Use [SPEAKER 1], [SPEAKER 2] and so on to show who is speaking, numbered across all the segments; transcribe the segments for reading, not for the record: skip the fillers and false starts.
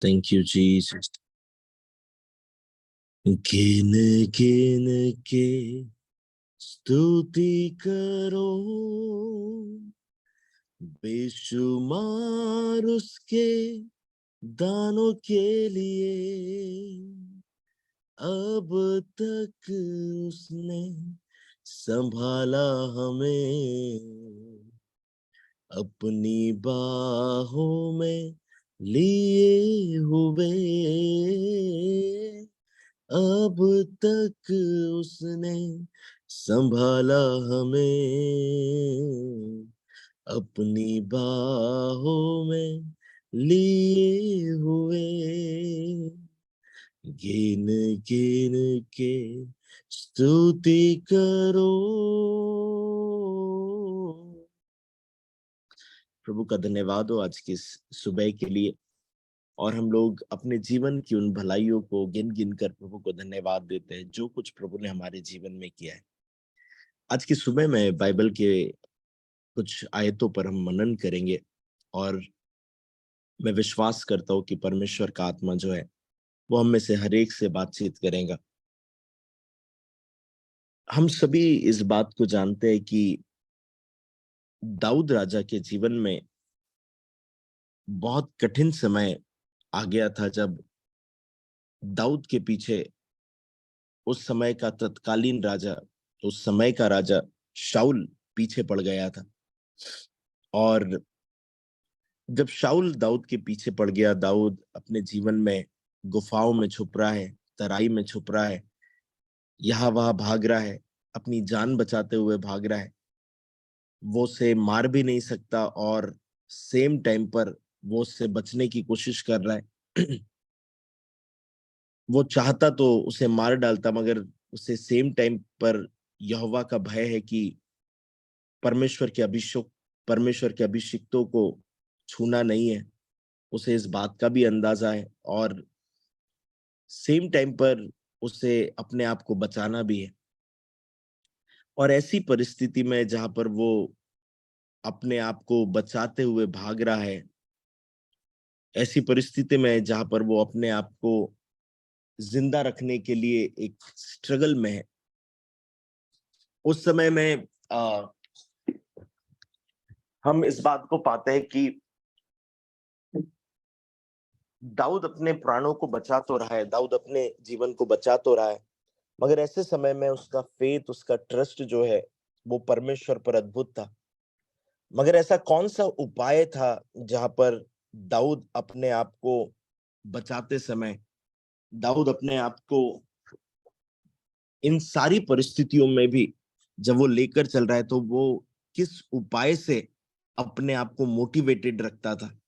[SPEAKER 1] Thank you, Jesus. गिन गिन के स्तुति करो, बेशुमार उसके दानों के लिए। अब तक उसने संभाला हमें, अपनी बाहों में लिए हुए। अब तक उसने संभाला हमें, अपनी बाहों में लिए हुए। गिन गिन के स्तुति करो। प्रभु का धन्यवाद हो आज की सुबह के लिए, और हम लोग अपने जीवन की उन भलाइयों को गिन गिन कर प्रभु को धन्यवाद देते हैं जो कुछ प्रभु ने हमारे जीवन में किया है। आज की सुबह में बाइबल के कुछ आयतों पर हम मनन करेंगे, और मैं विश्वास करता हूं कि परमेश्वर का आत्मा जो है वो हम में से हर एक से बातचीत करेगा। हम सभी इस बात को जानते हैं कि दाऊद राजा के जीवन में बहुत कठिन समय आ गया था, जब दाऊद के पीछे उस समय का तत्कालीन राजा, उस समय का राजा शाऊल पीछे पड़ गया था। और जब शाऊल दाऊद के पीछे पड़ गया, दाऊद अपने जीवन में गुफाओं में छुप रहा है, तराई में छुप रहा है, यहाँ वहां भाग रहा है, अपनी जान बचाते हुए भाग रहा है। वो उसे मार भी नहीं सकता, और सेम टाइम पर वो उससे बचने की कोशिश कर रहा है। वो चाहता तो उसे मार डालता, मगर उसे सेम टाइम पर यहोवा का भय है कि परमेश्वर के अभिषिक्तों को छूना नहीं है। उसे इस बात का भी अंदाजा है, और सेम टाइम पर उसे अपने आप को बचाना भी है। और ऐसी परिस्थिति में जहां पर वो अपने आप को बचाते हुए भाग रहा है, ऐसी परिस्थिति में जहां पर वो अपने आप को जिंदा रखने के लिए एक स्ट्रगल में है, उस समय में हम इस बात को पाते हैं कि दाऊद अपने प्राणों को बचा तो रहा है, दाऊद अपने जीवन को बचा तो रहा है, मगर ऐसे समय में उसका फेथ, उसका ट्रस्ट जो है वो परमेश्वर पर अद्भुत था। मगर ऐसा कौन सा उपाय था जहां पर दाऊद अपने आप को बचाते समय, दाऊद अपने आप को इन सारी परिस्थितियों में भी जब वो लेकर चल रहा है, तो वो किस उपाय से अपने आप को मोटिवेटेड रखता था?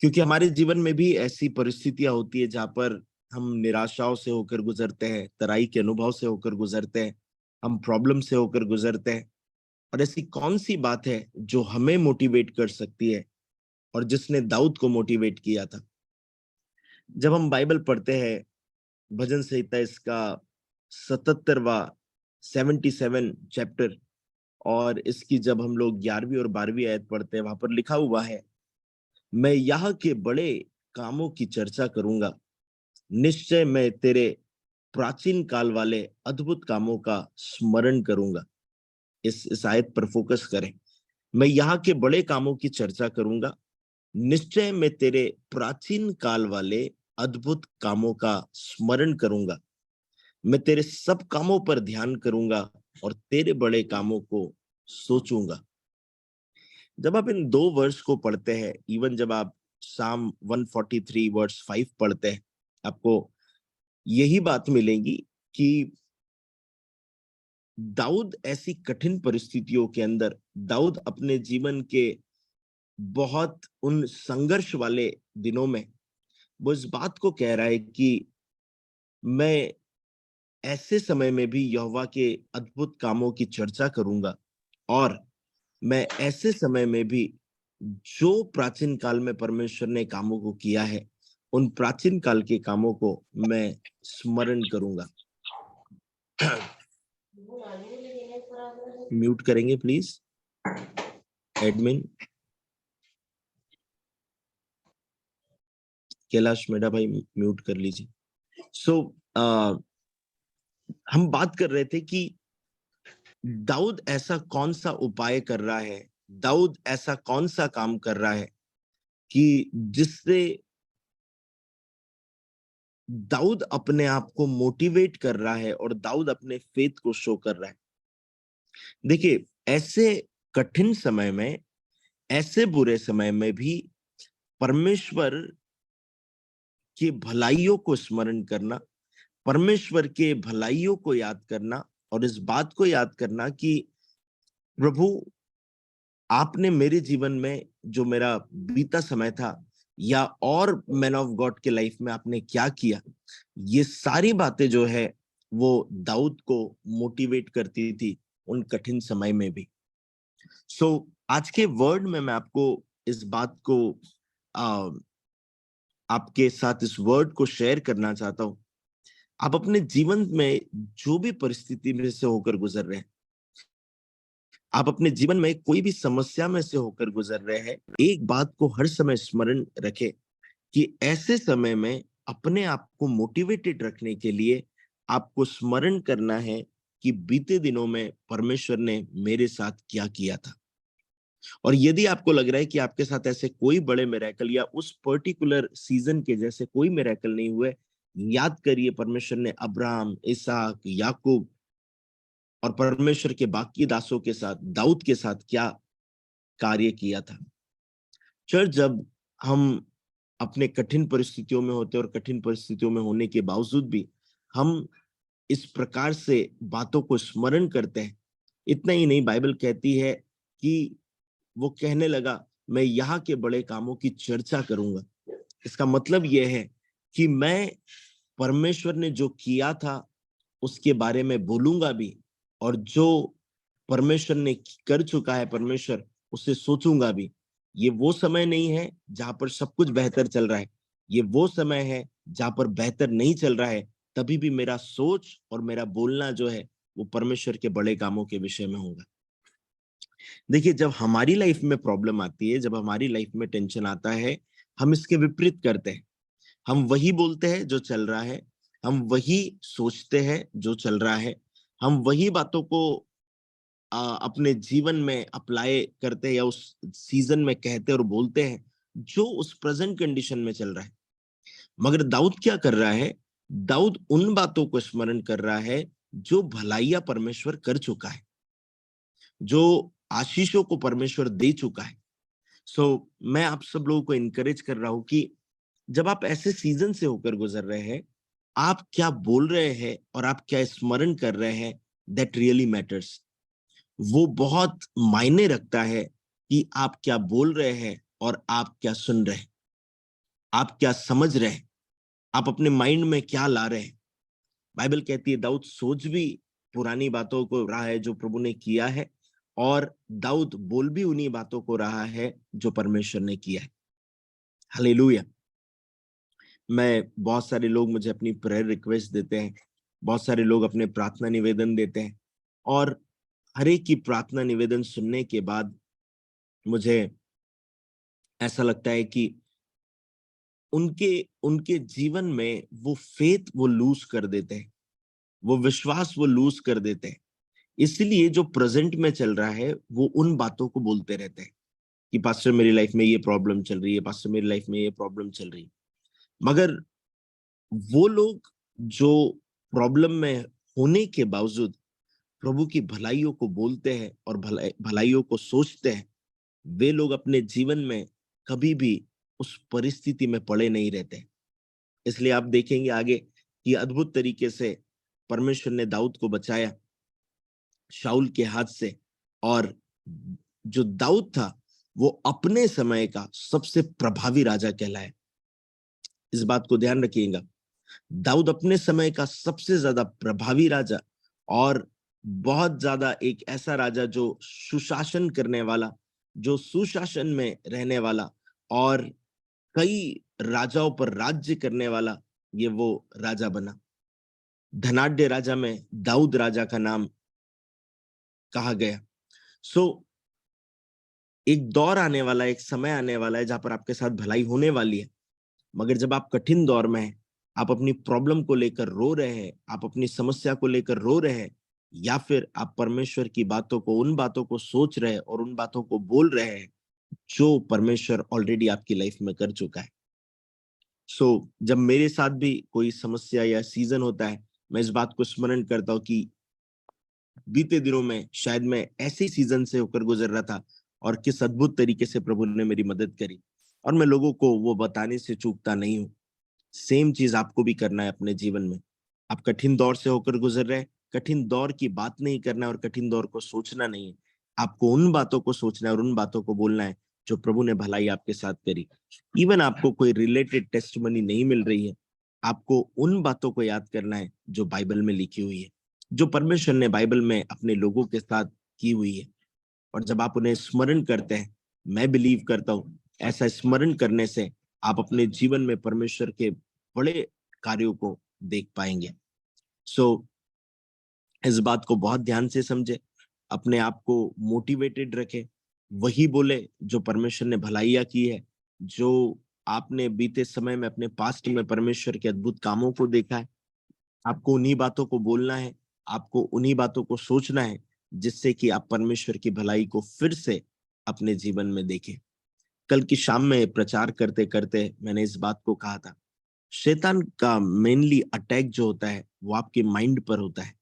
[SPEAKER 1] क्योंकि हमारे जीवन में भी ऐसी परिस्थितियां होती है जहां पर हम निराशाओं से होकर गुजरते हैं, तराई के अनुभव से होकर गुजरते हैं, हम प्रॉब्लम से होकर गुजरते हैं। और ऐसी कौन सी बात है जो हमें मोटिवेट कर सकती है, और जिसने दाऊद को मोटिवेट किया था? जब हम बाइबल पढ़ते हैं, भजन संहिता इसका 77वां 77 चैप्टर, और इसकी जब हम लोग 11वीं और 12वीं आयत पढ़ते हैं, वहां पर लिखा हुआ है, मैं यहाँ के बड़े कामों की चर्चा करूंगा, निश्चय मैं तेरे प्राचीन काल वाले अद्भुत कामों का स्मरण करूंगा। इस आयत पर फोकस करें। मैं यहाँ के बड़े कामों की चर्चा करूंगा, निश्चय मैं तेरे प्राचीन काल वाले अद्भुत कामों का स्मरण करूंगा। मैं तेरे सब कामों पर ध्यान करूंगा और तेरे बड़े कामों को सोचूंगा। जब आप इन दो वर्स को पढ़ते हैं, इवन जब आप साम 143 वर्स 5 पढ़ते हैं, आपको यही बात मिलेगी कि दाऊद ऐसी कठिन परिस्थितियों के अंदर, दाऊद अपने जीवन के बहुत उन संघर्ष वाले दिनों में वो इस बात को कह रहा है कि मैं ऐसे समय में भी यहोवा के अद्भुत कामों की चर्चा करूंगा, और मैं ऐसे समय में भी जो प्राचीन काल में परमेश्वर ने कामों को किया है, उन प्राचीन काल के कामों को मैं स्मरण करूंगा। म्यूट करेंगे प्लीज एडमिन। कैलाश मेरा भाई म्यूट कर लीजिए। सो हम बात कर रहे थे कि दाऊद ऐसा कौन सा उपाय कर रहा है, दाऊद ऐसा कौन सा काम कर रहा है कि जिससे दाऊद अपने आप को मोटिवेट कर रहा है और दाऊद अपने फेथ को शो कर रहा है। देखिए, ऐसे कठिन समय में, ऐसे बुरे समय में भी परमेश्वर की भलाइयों को स्मरण करना, परमेश्वर के भलाइयों को याद करना और इस बात को याद करना कि प्रभु, आपने मेरे जीवन में जो मेरा बीता समय था या और मैन ऑफ गॉड के लाइफ में आपने क्या किया, ये सारी बातें जो है वो दाऊद को मोटिवेट करती थी उन कठिन समय में भी। आज के वर्ड में मैं आपको इस बात को आ, आपके साथ इस वर्ड को शेयर करना चाहता हूं। आप अपने जीवन में जो भी परिस्थिति में से होकर गुजर रहे हैं, आप अपने जीवन में कोई भी समस्या में से होकर गुजर रहे हैं, एक बात को हर समय स्मरण रखें कि ऐसे समय में अपने आप को मोटिवेटेड रखने के लिए आपको स्मरण करना है कि बीते दिनों में परमेश्वर ने मेरे साथ क्या किया था। और यदि आपको लग रहा है कि आपके साथ ऐसे कोई बड़े मिरेकल या उस पर्टिकुलर सीजन के जैसे कोई मिरेकल नहीं हुए, याद करिए परमेश्वर ने अब्राहम, इसहाक, याकूब और परमेश्वर के बाकी दासों के साथ, दाऊद के साथ क्या कार्य किया था। चर्च, जब हम अपने कठिन परिस्थितियों में होते और कठिन परिस्थितियों में होने के बावजूद भी हम इस प्रकार से बातों को स्मरण करते हैं, इतना ही नहीं, बाइबल कहती है कि वो कहने लगा, मैं यहाँ के बड़े कामों की चर्चा करूंगा। इसका मतलब यह है कि मैं परमेश्वर ने जो किया था उसके बारे में बोलूंगा भी, और जो परमेश्वर ने कर चुका है परमेश्वर, उसे सोचूंगा भी। ये वो समय नहीं है जहां पर सब कुछ बेहतर चल रहा है, ये वो समय है जहां पर बेहतर नहीं चल रहा है, तभी भी मेरा सोच और मेरा बोलना जो है वो परमेश्वर के बड़े कामों के विषय में होगा। देखिए, जब हमारी लाइफ में प्रॉब्लम आती है, जब हमारी लाइफ में टेंशन आता है, हम इसके विपरीत करते हैं। हम वही बोलते हैं जो चल रहा है, हम वही सोचते हैं जो चल रहा है, हम वही बातों को अपने जीवन में अप्लाई करते हैं या उस सीजन में कहते और बोलते हैं जो उस प्रेजेंट कंडीशन में चल रहा है। मगर दाऊद क्या कर रहा है? दाऊद उन बातों को स्मरण कर रहा है जो भलाइयां परमेश्वर कर चुका है, जो आशीषों को परमेश्वर दे चुका है। मैं आप सब लोगों को इनकरेज कर रहा हूं कि जब आप ऐसे सीजन से होकर गुजर रहे हैं, आप क्या बोल रहे हैं और आप क्या स्मरण कर रहे हैं, दैट रियली मैटर्स। वो बहुत मायने रखता है कि आप क्या बोल रहे हैं और आप क्या सुन रहे हैं, आप क्या समझ रहे हैं, आप अपने माइंड में क्या ला रहे हैं। बाइबल कहती है दाऊद सोच भी पुरानी बातों को रहा है जो प्रभु ने किया है, और दाऊद बोल भी उन्हीं बातों को रहा है जो परमेश्वर ने किया है। हालेलुया। मैं बहुत सारे लोग मुझे अपनी प्रेयर रिक्वेस्ट देते हैं, बहुत सारे लोग अपने प्रार्थना निवेदन देते हैं, और हर एक की प्रार्थना निवेदन सुनने के बाद मुझे ऐसा लगता है कि उनके उनके जीवन में वो फेथ वो लूज कर देते हैं, वो विश्वास वो लूज कर देते हैं। इसलिए जो प्रेजेंट में चल रहा है वो उन बातों को बोलते रहते हैं कि पास्टर मेरी लाइफ में ये प्रॉब्लम चल रही है, पास्टर मेरी लाइफ में ये प्रॉब्लम चल रही है। मगर वो लोग जो प्रॉब्लम में होने के बावजूद प्रभु की भलाइयों को बोलते हैं और भलाइयों को सोचते हैं, वे लोग अपने जीवन में कभी भी उस परिस्थिति में पड़े नहीं रहते। इसलिए आप देखेंगे आगे कि अद्भुत तरीके से परमेश्वर ने दाऊद को बचाया शाऊल के हाथ से, और जो दाऊद था वो अपने समय का सबसे प्रभावी राजा कहलाया। इस बात को ध्यान रखिएगा, दाऊद अपने समय का सबसे ज्यादा प्रभावी राजा, और बहुत ज्यादा एक ऐसा राजा जो सुशासन करने वाला, जो सुशासन में रहने वाला और कई राजाओं पर राज्य करने वाला, ये वो राजा बना। धनाढ्य राजा में दाऊद राजा का नाम कहा गया। सो एक दौर आने वाला, एक समय आने वाला है जहां पर आपके साथ भलाई होने वाली है, मगर जब आप कठिन दौर में हैं, आप अपनी प्रॉब्लम को लेकर रो रहे हैं, आप अपनी समस्या को लेकर रो रहे हैं, या फिर आप परमेश्वर की बातों को, उन बातों को सोच रहे हैं और उन बातों को बोल रहे हैं जो परमेश्वर ऑलरेडी आपकी लाइफ में कर चुका है। जब मेरे साथ भी कोई समस्या या सीजन होता है, मैं इस बात को स्मरण करता हूँ कि बीते दिनों में शायद मैं ऐसे सीजन से होकर गुजर रहा था और किस अद्भुत तरीके से प्रभु ने मेरी मदद करी, और मैं लोगों को वो बताने से चूकता नहीं हूँ। सेम चीज आपको भी करना है अपने जीवन में। आप कठिन दौर से होकर गुजर रहे हैं, कठिन दौर की बात नहीं करना है और कठिन दौर को सोचना नहीं है। आपको उन बातों को सोचना है और उन बातों को बोलना है जो प्रभु ने भलाई आपके साथ करी। इवन आपको कोई रिलेटेड टेस्टमनी नहीं मिल रही है, आपको उन बातों को याद करना है जो बाइबल में लिखी हुई है, जो परमेश्वर ने बाइबल में अपने लोगों के साथ की हुई है। और जब आप उन्हें स्मरण करते हैं, मैं बिलीव करता हूं ऐसा स्मरण करने से आप अपने जीवन में परमेश्वर के बड़े कार्यों को देख पाएंगे। सो इस बात को बहुत ध्यान से समझे, अपने आप को मोटिवेटेड रखे, वही बोले जो परमेश्वर ने भलाइयां की है, जो आपने बीते समय में अपने पास्ट में परमेश्वर के अद्भुत कामों को देखा है। आपको उन्हीं बातों को बोलना है, आपको उन्हीं बातों को सोचना है, जिससे कि आप परमेश्वर की भलाई को फिर से अपने जीवन में देखें। कल की शाम में प्रचार करते करते मैंने इस बात को कहा था, शैतान का मेनली अटैक जो होता है वो आपके माइंड पर होता है।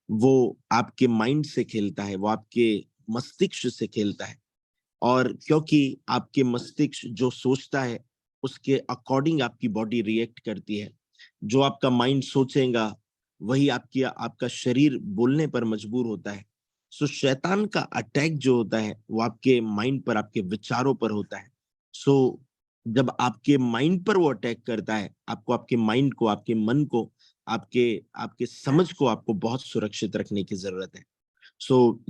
[SPEAKER 1] वो आपके माइंड से खेलता है, वो आपके मस्तिष्क से खेलता है। और क्योंकि आपके मस्तिष्क जो सोचता है उसके अकॉर्डिंग आपकी बॉडी रिएक्ट करती है। जो आपका माइंड सोचेगा वही आपकी आपका शरीर बोलने पर मजबूर होता है। शैतान का अटैक जो होता है वो आपके माइंड पर, आपके विचारों पर होता है। सो जब आपके माइंड पर वो अटैक करता है, आपको, आपके माइंड को, आपके मन को, आपके आपके समझ को आपको बहुत सुरक्षित रखने की जरूरत है।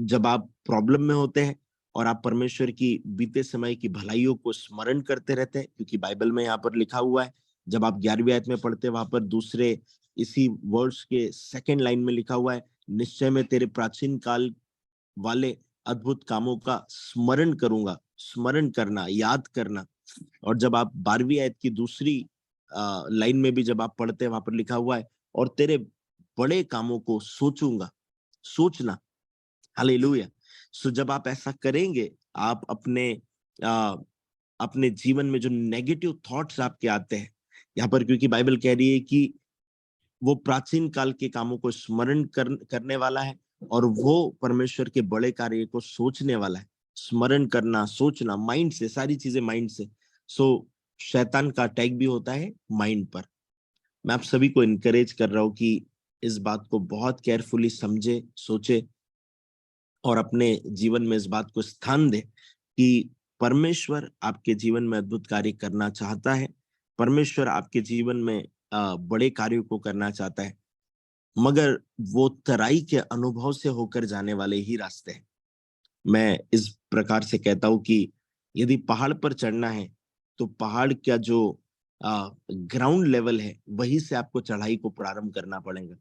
[SPEAKER 1] जब आप प्रॉब्लम में होते हैं और आप परमेश्वर की बीते समय की भलाइयों को स्मरण करते रहते हैं, क्योंकि बाइबल में यहाँ पर लिखा हुआ है, जब आप 11वीं आयत में पढ़ते हैं वहां पर दूसरे इसी वर्ड्स के सेकंड लाइन में लिखा हुआ है, निश्चय में तेरे प्राचीन काल वाले अद्भुत कामों का स्मरण करूंगा। स्मरण करना, याद करना। और जब आप 12वीं आयत की दूसरी लाइन में भी जब आप पढ़ते हैं, वहां पर लिखा हुआ है, और तेरे बड़े कामों को सोचूंगा। सोचना। हालेलुया। जब आप ऐसा करेंगे, आप आ, अपने जीवन में जो नेगेटिव थॉट्स आपके आते हैं, यहाँ पर क्योंकि बाइबल कह रही है कि वो प्राचीन काल के कामों को स्मरण करने वाला है और वो परमेश्वर के बड़े कार्य को सोचने वाला है। स्मरण करना, सोचना, माइंड से, सारी चीजें माइंड से। शैतान का अटैक भी होता है माइंड पर। मैं आप सभी को इनकरेज कर रहा हूं कि इस बात को बहुत केयरफुली समझे, सोचे और अपने जीवन में इस बात को स्थान दे कि परमेश्वर आपके जीवन में अद्भुत कार्य करना चाहता है। परमेश्वर आपके जीवन में बड़े कार्यों को करना चाहता है, मगर वो तराई के अनुभव से होकर जाने वाले ही रास्ते हैं। मैं इस प्रकार से कहता हूं कि यदि पहाड़ पर चढ़ना है तो पहाड़ का जो ग्राउंड लेवल है वहीं से आपको चढ़ाई को प्रारंभ करना पड़ेगा।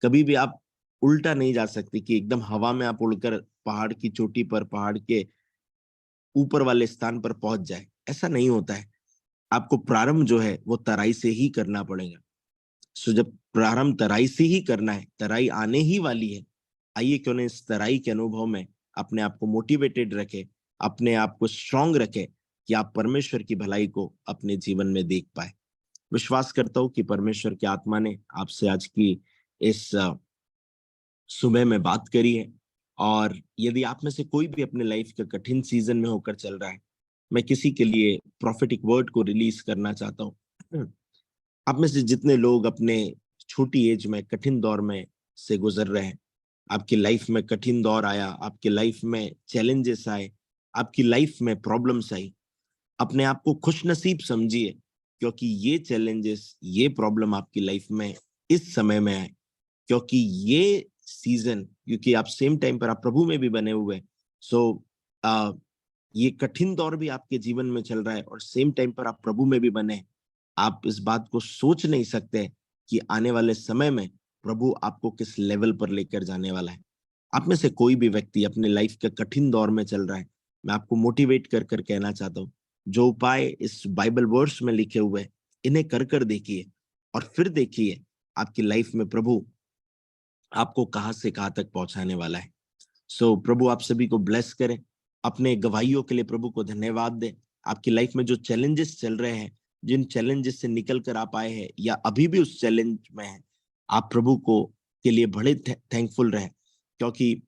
[SPEAKER 1] कभी भी आप उल्टा नहीं जा सकते कि एकदम हवा में आप उड़कर पहाड़ की चोटी पर, पहाड़ के ऊपर वाले स्थान पर पहुंच जाए, ऐसा नहीं होता है। आपको प्रारंभ जो है वो तराई से ही करना पड़ेगा। जब प्रारंभ तराई से ही करना है, तराई आने ही वाली है, आइए क्यों ना इस तराई के अनुभव में अपने आप को मोटिवेटेड रखे, अपने आप को स्ट्रांग रखे कि आप परमेश्वर की भलाई को अपने जीवन में देख पाए। विश्वास करता हूं कि परमेश्वर की आत्मा ने आपसे आज की इस सुबह में बात करी है। और यदि आप में से कोई भी अपने लाइफ के कठिन सीजन में होकर चल रहा है, मैं किसी के लिए प्रोफेटिक वर्ड को रिलीज करना चाहता हूँ। आप में से जितने लोग अपने छोटी एज में कठिन दौर में से गुजर रहे हैं, आपकी लाइफ में कठिन दौर आया, आपकी लाइफ में चैलेंजेस आए, आपकी लाइफ में प्रॉब्लम्स आई, अपने आप को खुशनसीब समझिए, क्योंकि ये चैलेंजेस, ये प्रॉब्लम आपकी लाइफ में इस समय में आए, क्योंकि ये सीजन, क्योंकि आप सेम टाइम पर आप प्रभु में भी बने हुए हैं। सो ये कठिन दौर भी आपके जीवन में चल रहा है और सेम टाइम पर आप प्रभु में भी बने हैं। आप इस बात को सोच नहीं सकते कि आने वाले समय में प्रभु आपको किस लेवल पर लेकर जाने वाला है। आप में से कोई भी व्यक्ति अपने लाइफ के कठिन दौर में चल रहा है, मैं आपको मोटिवेट कर कर कहना चाहता हूँ, जो उपाय इस बाइबल वर्स में लिखे हुए हैं इन्हें कर देखिए और फिर देखिए आपकी लाइफ में प्रभु आपको कहां से कहां तक पहुंचाने वाला है। सो प्रभु आप सभी को ब्लेस करे। अपने गवाहियों के लिए प्रभु को धन्यवाद दे। आपकी लाइफ में जो चैलेंजेस चल रहे हैं, जिन चैलेंजेस से निकल कर आप आए हैं या अभी भी उस चैलेंज में हैं, आप प्रभु को के लिए बड़े थैंकफुल रहे, क्योंकि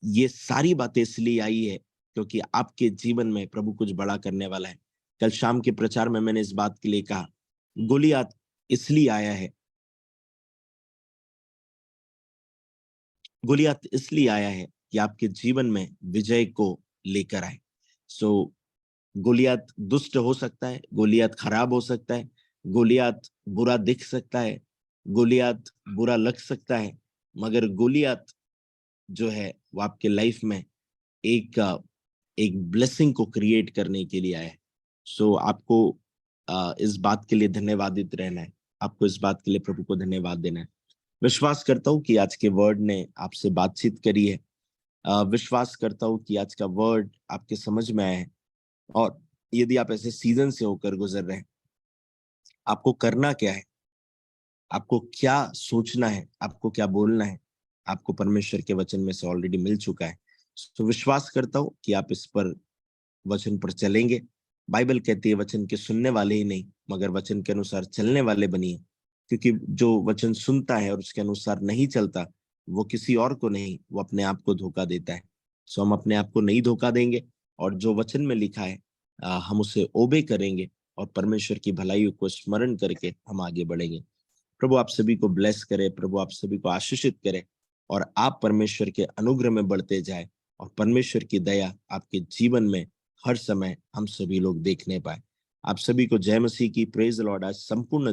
[SPEAKER 1] ये सारी बातें इसलिए आई है क्योंकि आपके जीवन में प्रभु कुछ बड़ा करने वाला है। कल शाम के प्रचार में मैंने इस बात के लिए कहा, गोलियात इसलिए आया है, गोलियात इसलिए आया है कि आपके जीवन में विजय को लेकर आए। सो गोलियात दुष्ट हो सकता है, गोलियात खराब हो सकता है, गोलियात बुरा दिख सकता है, गोलियात बुरा लग सकता है, मगर गोलियात जो है वो आपके लाइफ में एक एक ब्लेसिंग को क्रिएट करने के लिए आया है। सो आपको इस बात के लिए धन्यवादित रहना है, आपको इस बात के लिए प्रभु को धन्यवाद देना है। विश्वास करता हूँ कि आज के वर्ड ने आपसे बातचीत करी है। विश्वास करता हूँ कि आज का वर्ड आपके समझ में आया है। और यदि आप ऐसे सीजन से होकर गुजर रहे हैं, आपको करना क्या है, आपको क्या सोचना है, आपको क्या बोलना है, आपको परमेश्वर के वचन में से ऑलरेडी मिल चुका है। तो विश्वास करता हूँ कि आप इस पर वचन पर चलेंगे। बाइबल कहती है वचन के सुनने वाले ही नहीं मगर वचन के अनुसार चलने वाले बनिए, क्योंकि जो वचन सुनता है और उसके अनुसार नहीं चलता वो किसी और को नहीं, वो अपने आप को धोखा देता है। सो हम अपने आप को नहीं धोखा देंगे और जो वचन में लिखा है हम उसे ओबे करेंगे और परमेश्वर की भलाई को स्मरण करके हम आगे बढ़ेंगे। प्रभु आप सभी को ब्लेस करे, प्रभु आप सभी को आशीषित करे और आप परमेश्वर के अनुग्रह में बढ़ते जाए और परमेश्वर की दया आपके जीवन में हर समय हम सभी लोग देखने पाए। आप सभी को जय मसीह की। Praise the Lord. आज संपूर्ण